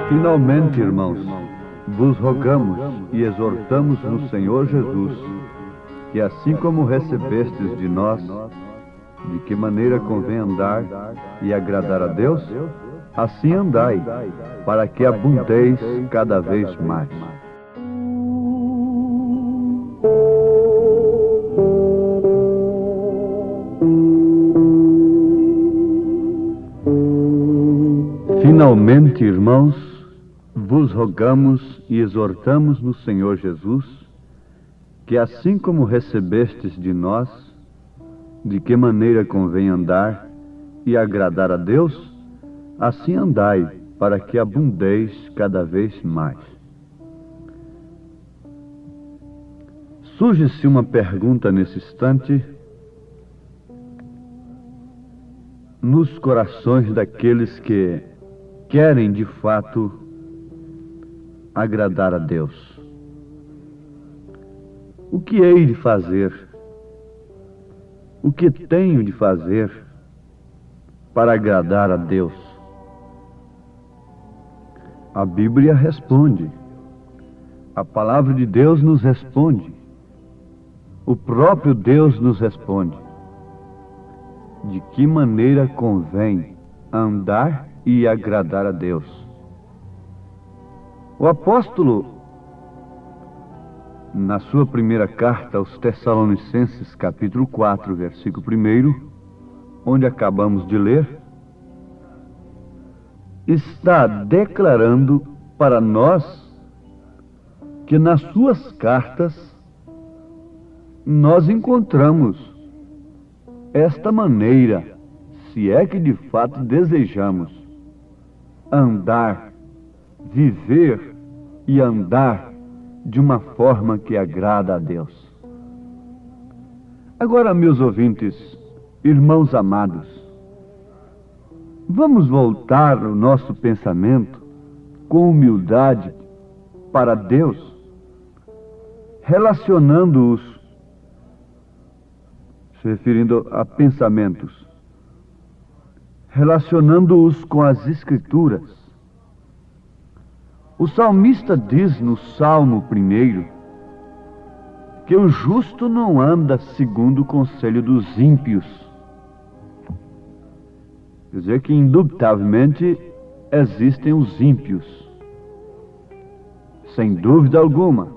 Finalmente, irmãos, vos rogamos e exortamos no Senhor Jesus, que assim como recebestes de nós, de que maneira convém andar e agradar a Deus, assim andai, para que abundeis cada vez mais. Finalmente, irmãos, vos rogamos e exortamos no Senhor Jesus, que assim como recebestes de nós, de que maneira convém andar e agradar a Deus, assim andai, para que abundeis cada vez mais. Surge-se uma pergunta nesse instante nos corações daqueles que querem de fato agradar a Deus. O que hei de fazer? O que tenho de fazer para agradar a Deus? A Bíblia responde. A palavra de Deus nos responde. O próprio Deus nos responde. De que maneira convém andar e agradar a Deus? O apóstolo, na sua primeira carta aos Tessalonicenses, capítulo 4, versículo 1, onde acabamos de ler, está declarando para nós que nas suas cartas nós encontramos esta maneira, se é que de fato desejamos andar, viver e andar de uma forma que agrada a Deus. Agora, meus ouvintes, irmãos amados, vamos voltar o nosso pensamento com humildade para Deus, relacionando-os, se referindo a pensamentos, relacionando-os com as Escrituras. O salmista diz no Salmo 1 que o justo não anda segundo o conselho dos ímpios. Quer dizer que, indubitavelmente, existem os ímpios, sem dúvida alguma.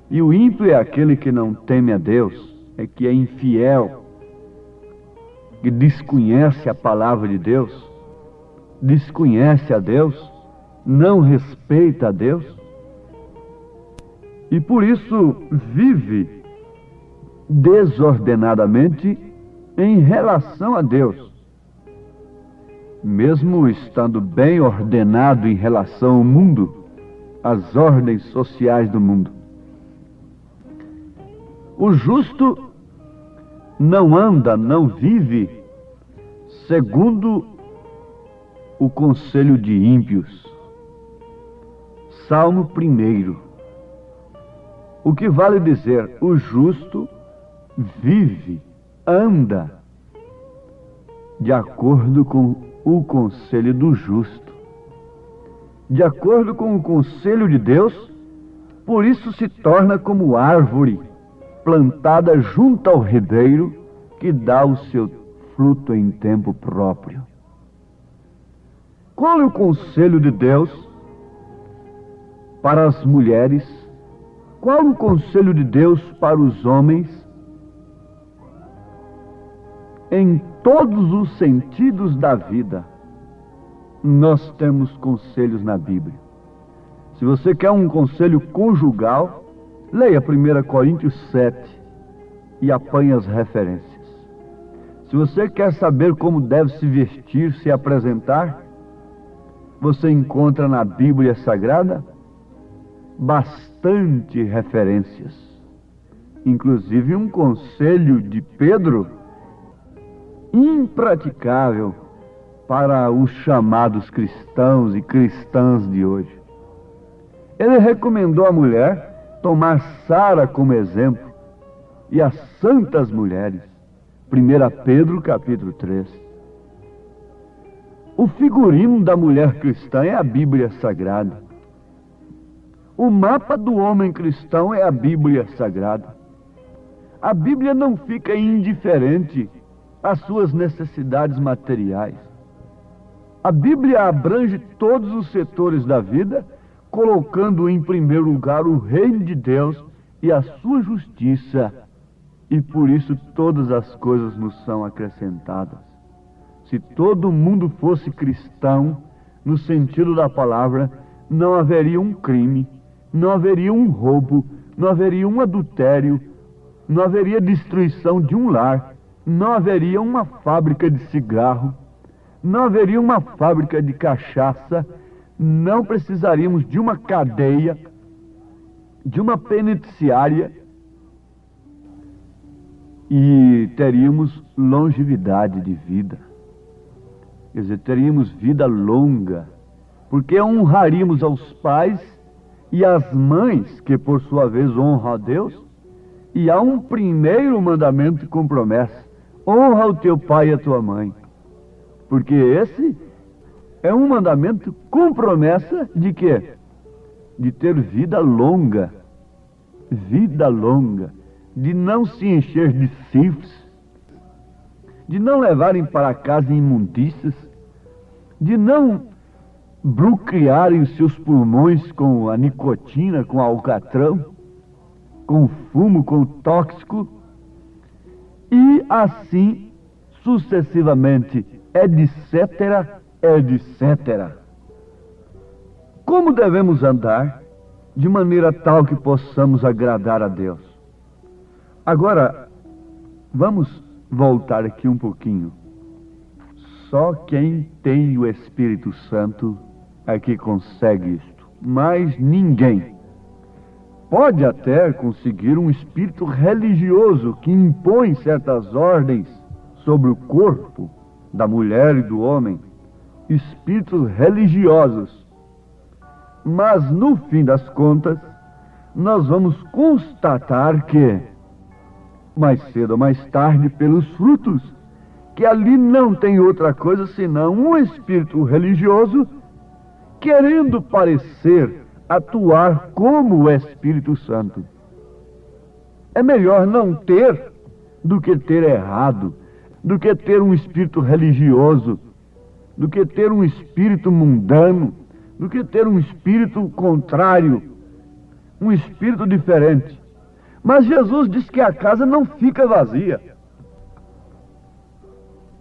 E o ímpio é aquele que não teme a Deus, é que é infiel, que desconhece a palavra de Deus, desconhece a Deus, não respeita a Deus, e por isso vive desordenadamente em relação a Deus, mesmo estando bem ordenado em relação ao mundo, às ordens sociais do mundo. O justo não anda, não vive segundo o conselho de ímpios. Salmo 1. O que vale dizer, o justo vive, anda de acordo com o conselho do justo, de acordo com o conselho de Deus, por isso se torna como árvore plantada junto ao ribeiro, que dá o seu fruto em tempo próprio. Qual é o conselho de Deus para as mulheres? Qual o conselho de Deus para os homens? Em todos os sentidos da vida, nós temos conselhos na Bíblia. Se você quer um conselho conjugal, leia 1 Coríntios 7 e apanhe as referências. Se você quer saber como deve se vestir, se apresentar, você encontra na Bíblia Sagrada bastante referências, inclusive um conselho de Pedro impraticável para os chamados cristãos e cristãs de hoje. Ele recomendou à mulher tomar Sara como exemplo e as santas mulheres. 1 Pedro capítulo 3. O figurino da mulher cristã é a Bíblia Sagrada. O mapa do homem cristão é a Bíblia Sagrada. A Bíblia não fica indiferente às suas necessidades materiais. A Bíblia abrange todos os setores da vida, colocando em primeiro lugar o reino de Deus e a sua justiça. E por isso todas as coisas nos são acrescentadas. Se todo mundo fosse cristão, no sentido da palavra, não haveria um crime, não haveria um roubo, não haveria um adultério, não haveria destruição de um lar, não haveria uma fábrica de cigarro, não haveria uma fábrica de cachaça, não precisaríamos de uma cadeia, de uma penitenciária, e teríamos longevidade de vida. Quer dizer, teríamos vida longa, porque honraríamos aos pais e às mães, que por sua vez honram a Deus. E há um primeiro mandamento com promessa: honra o teu pai e a tua mãe. Porque esse é um mandamento com promessa de quê? De ter vida longa. Vida longa. De não se encher de sífilis, de não levarem para casa imundícias, de não bloquearem os seus pulmões com a nicotina, com o alcatrão, com o fumo, com o tóxico, e assim sucessivamente, etc., etc. Como devemos andar de maneira tal que possamos agradar a Deus? Agora, vamos voltar aqui um pouquinho. Só quem tem o Espírito Santo é que consegue isto. Mas ninguém. Pode até conseguir um espírito religioso que impõe certas ordens sobre o corpo da mulher e do homem. Espíritos religiosos. Mas no fim das contas, nós vamos constatar que, mais cedo ou mais tarde, pelos frutos, que ali não tem outra coisa senão um espírito religioso querendo parecer atuar como o Espírito Santo. É melhor não ter do que ter errado, do que ter um espírito religioso, do que ter um espírito mundano, do que ter um espírito contrário, um espírito diferente. Mas Jesus diz que a casa não fica vazia.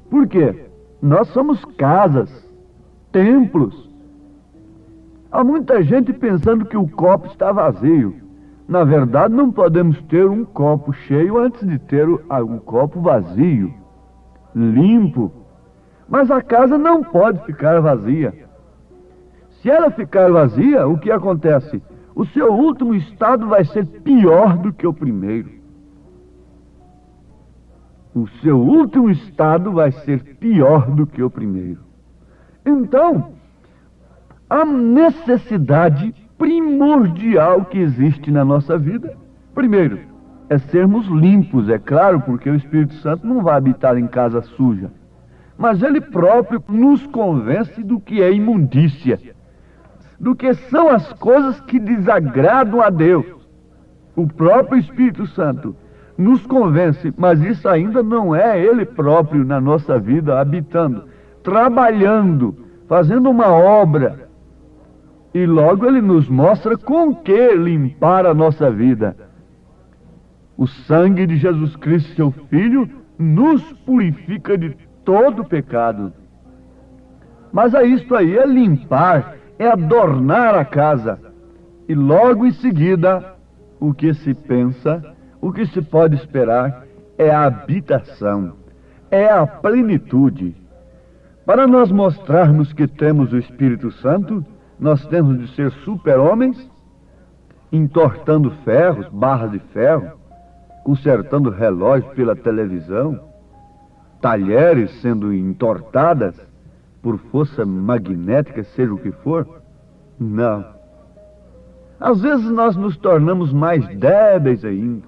Por quê? Nós somos casas, templos. Há muita gente pensando que o copo está vazio. Na verdade, não podemos ter um copo cheio antes de ter um copo vazio, limpo. Mas a casa não pode ficar vazia. Se ela ficar vazia, o que acontece? O seu último estado vai ser pior do que o primeiro. O seu último estado vai ser pior do que o primeiro. Então, a necessidade primordial que existe na nossa vida, primeiro, é sermos limpos, é claro, porque o Espírito Santo não vai habitar em casa suja. Mas ele próprio nos convence do que é imundícia, do que são as coisas que desagradam a Deus. O próprio Espírito Santo nos convence, mas isso ainda não é ele próprio na nossa vida, habitando, trabalhando, fazendo uma obra. E logo ele nos mostra com que limpar a nossa vida. O sangue de Jesus Cristo, seu Filho, nos purifica de todo pecado. Mas é isto aí, é limpar, é adornar a casa. E logo em seguida, o que se pensa, o que se pode esperar, é a habitação, é a plenitude. Para nós mostrarmos que temos o Espírito Santo, nós temos de ser super-homens, entortando ferros, barras de ferro, consertando relógios pela televisão, talheres sendo entortadas, por força magnética, seja o que for? Não. Às vezes nós nos tornamos mais débeis ainda,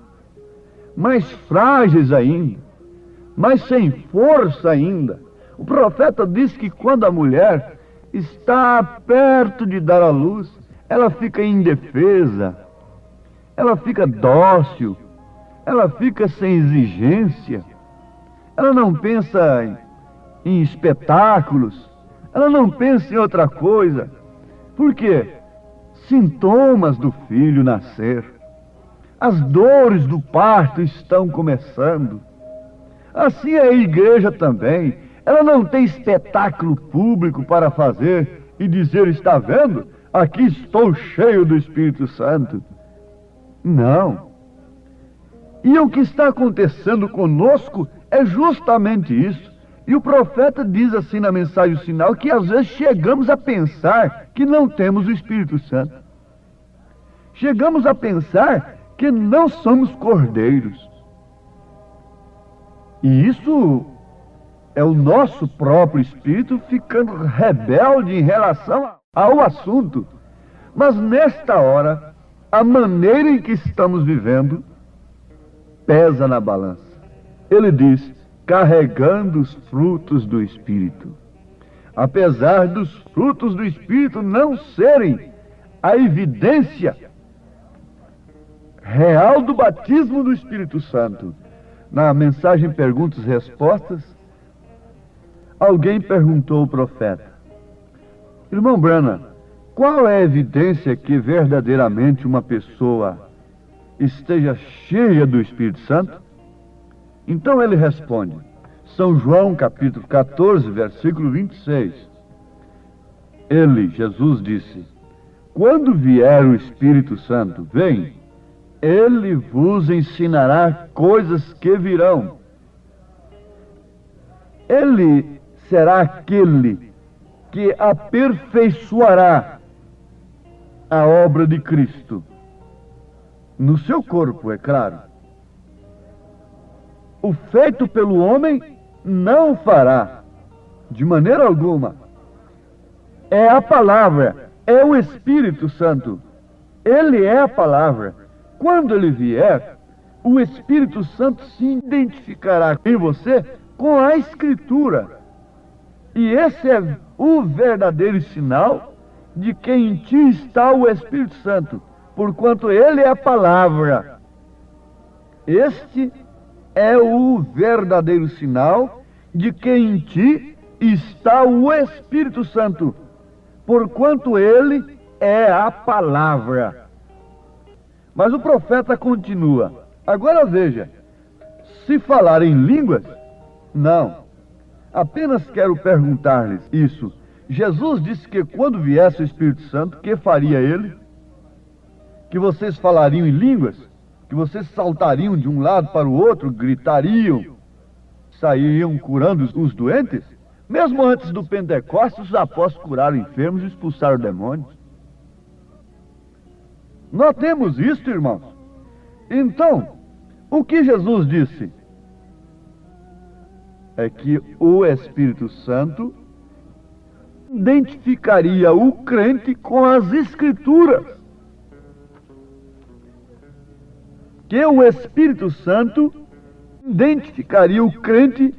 mais frágeis ainda, mais sem força ainda. O profeta diz que quando a mulher está perto de dar à luz, ela fica indefesa, ela fica dócil, ela fica sem exigência, ela não pensa em espetáculos, ela não pensa em outra coisa. Por quê? Sintomas do filho nascer, as dores do parto estão começando. Assim é a igreja também. Ela não tem espetáculo público para fazer e dizer: está vendo? Aqui estou cheio do Espírito Santo. Não. E o que está acontecendo conosco é justamente isso. E o profeta diz assim na mensagem sinal que às vezes chegamos a pensar que não temos o Espírito Santo. Chegamos a pensar que não somos cordeiros. E isso é o nosso próprio espírito ficando rebelde em relação ao assunto. Mas nesta hora, a maneira em que estamos vivendo pesa na balança. Ele diz: carregando os frutos do Espírito. Apesar dos frutos do Espírito não serem a evidência real do batismo do Espírito Santo. Na mensagem Perguntas e Respostas, alguém perguntou ao profeta: irmão Branham, qual é a evidência que verdadeiramente uma pessoa esteja cheia do Espírito Santo? Então ele responde, São João capítulo 14, versículo 26. Jesus disse: quando vier o Espírito Santo, vem, ele vos ensinará coisas que virão. Ele será aquele que aperfeiçoará a obra de Cristo no seu corpo, é claro. O feito pelo homem não o fará, de maneira alguma. É a palavra, é o Espírito Santo. Ele é a palavra. Quando ele vier, o Espírito Santo se identificará em você com a Escritura. E esse é o verdadeiro sinal de que em ti está o Espírito Santo, porquanto ele é a palavra. Este é o verdadeiro sinal de que em ti está o Espírito Santo, porquanto ele é a palavra. Mas o profeta continua. Agora veja, se falar em línguas, não. Apenas quero perguntar-lhes isso. Jesus disse que quando viesse o Espírito Santo, que faria ele? Que vocês falariam em línguas? Que vocês saltariam de um lado para o outro, gritariam, sairiam curando os doentes? Mesmo antes do Pentecostes, os apóstolos curaram enfermos e expulsaram demônios. Notemos isto, irmãos. Então, o que Jesus disse? É que o Espírito Santo identificaria o crente com as Escrituras. Que o Espírito Santo identificaria o crente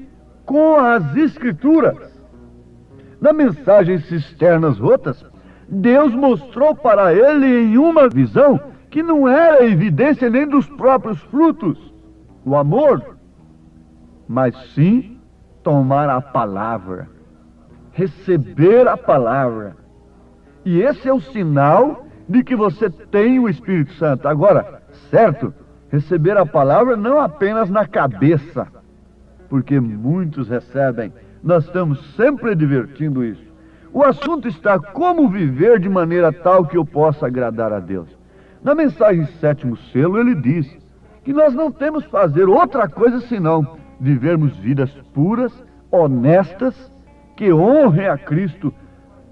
com as Escrituras. Na mensagem Cisternas Rotas, Deus mostrou para ele em uma visão que não era evidência nem dos próprios frutos, o amor, mas sim tomar a palavra, receber a palavra. E esse é o sinal de que você tem o Espírito Santo. Agora, certo, receber a palavra não apenas na cabeça, porque muitos recebem. Nós estamos sempre advertindo isso. O assunto está como viver de maneira tal que eu possa agradar a Deus. Na mensagem Sétimo Selo, ele diz que nós não temos que fazer outra coisa senão vivermos vidas puras, honestas, que honrem a Cristo.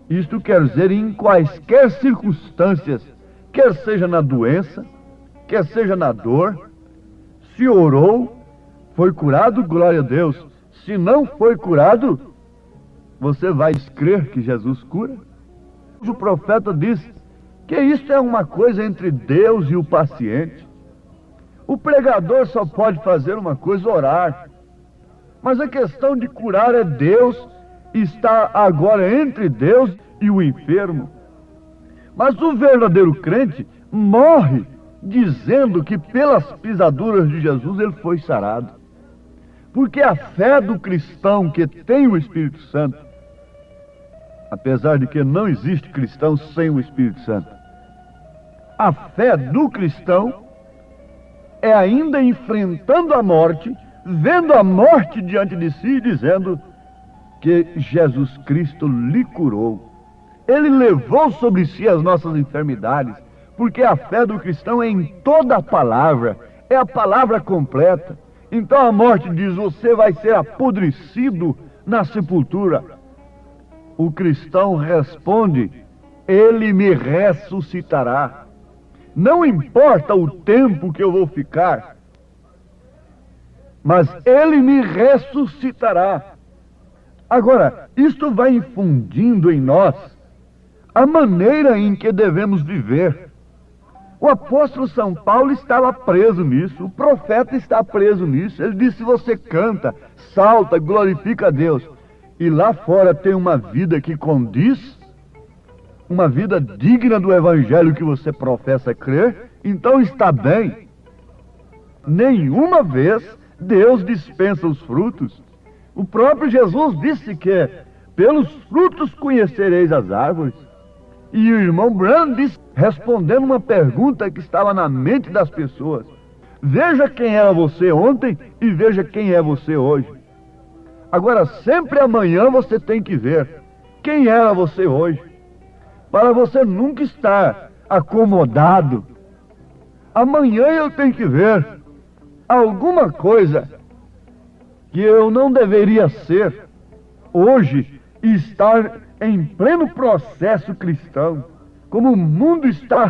Isto quer dizer em quaisquer circunstâncias, quer seja na doença, quer seja na dor. Se orou, foi curado, glória a Deus. Se não foi curado, você vai crer que Jesus cura? O profeta disse que isso é uma coisa entre Deus e o paciente. O pregador só pode fazer uma coisa, orar. Mas a questão de curar é Deus, está agora entre Deus e o enfermo. Mas o verdadeiro crente morre dizendo que pelas pisaduras de Jesus ele foi sarado. Porque a fé do cristão que tem o Espírito Santo, apesar de que não existe cristão sem o Espírito Santo, a fé do cristão é ainda enfrentando a morte, vendo a morte diante de si e dizendo que Jesus Cristo lhe curou. Ele levou sobre si as nossas enfermidades, porque a fé do cristão é em toda a palavra, é a palavra completa. Então a morte diz, você vai ser apodrecido na sepultura. O cristão responde, ele me ressuscitará. Não importa o tempo que eu vou ficar, mas ele me ressuscitará. Agora, isto vai infundindo em nós a maneira em que devemos viver. O apóstolo São Paulo estava preso nisso, o profeta está preso nisso. Ele disse, você canta, salta, glorifica a Deus. E lá fora tem uma vida que condiz, uma vida digna do evangelho que você professa crer, então está bem. Nenhuma vez Deus dispensa os frutos. O próprio Jesus disse que pelos frutos conhecereis as árvores. E o irmão Branham disse, respondendo uma pergunta que estava na mente das pessoas, veja quem era você ontem e veja quem é você hoje. Agora, sempre amanhã você tem que ver quem era você hoje, para você nunca estar acomodado. Amanhã eu tenho que ver alguma coisa que eu não deveria ser hoje e estar em pleno processo cristão. Como o mundo está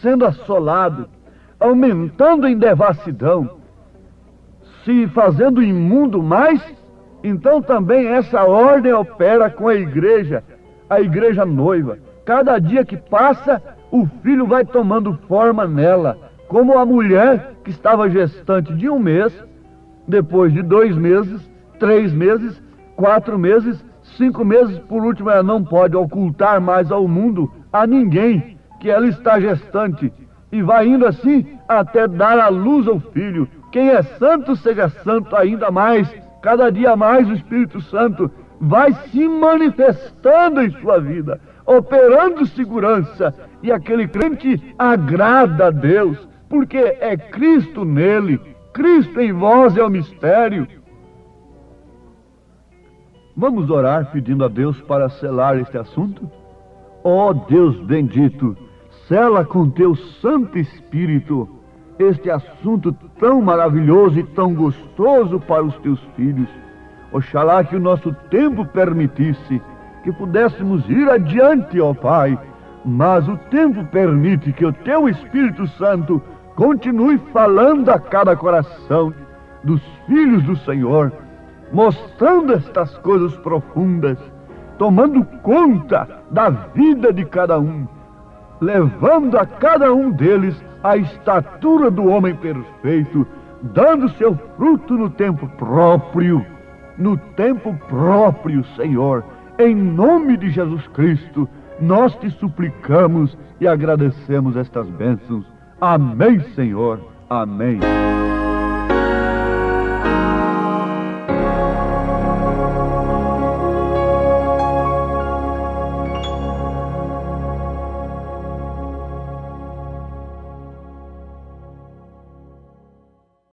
sendo assolado, aumentando em devassidão, se fazendo imundo mais, então também essa ordem opera com a igreja noiva. Cada dia que passa, o filho vai tomando forma nela, como a mulher que estava gestante de 1 mês, depois de 2 meses, 3 meses, 4 meses, 5 meses, por último ela não pode ocultar mais ao mundo, a ninguém, que ela está gestante, e vai indo assim até dar à luz ao filho. Quem é santo, seja santo ainda mais. Cada dia mais o Espírito Santo vai se manifestando em sua vida, operando segurança, e aquele crente agrada a Deus, porque é Cristo nele, Cristo em vós é o mistério. Vamos orar pedindo a Deus para selar este assunto? Ó Deus bendito, sela com teu Santo Espírito este assunto tão maravilhoso e tão gostoso para os teus filhos. Oxalá que o nosso tempo permitisse que pudéssemos ir adiante, ó Pai, mas o tempo permite que o teu Espírito Santo continue falando a cada coração dos filhos do Senhor, mostrando estas coisas profundas, tomando conta da vida de cada um, levando a cada um deles a estatura do homem perfeito, dando seu fruto no tempo próprio, Senhor. Em nome de Jesus Cristo, nós te suplicamos e agradecemos estas bênçãos. Amém, Senhor. Amém.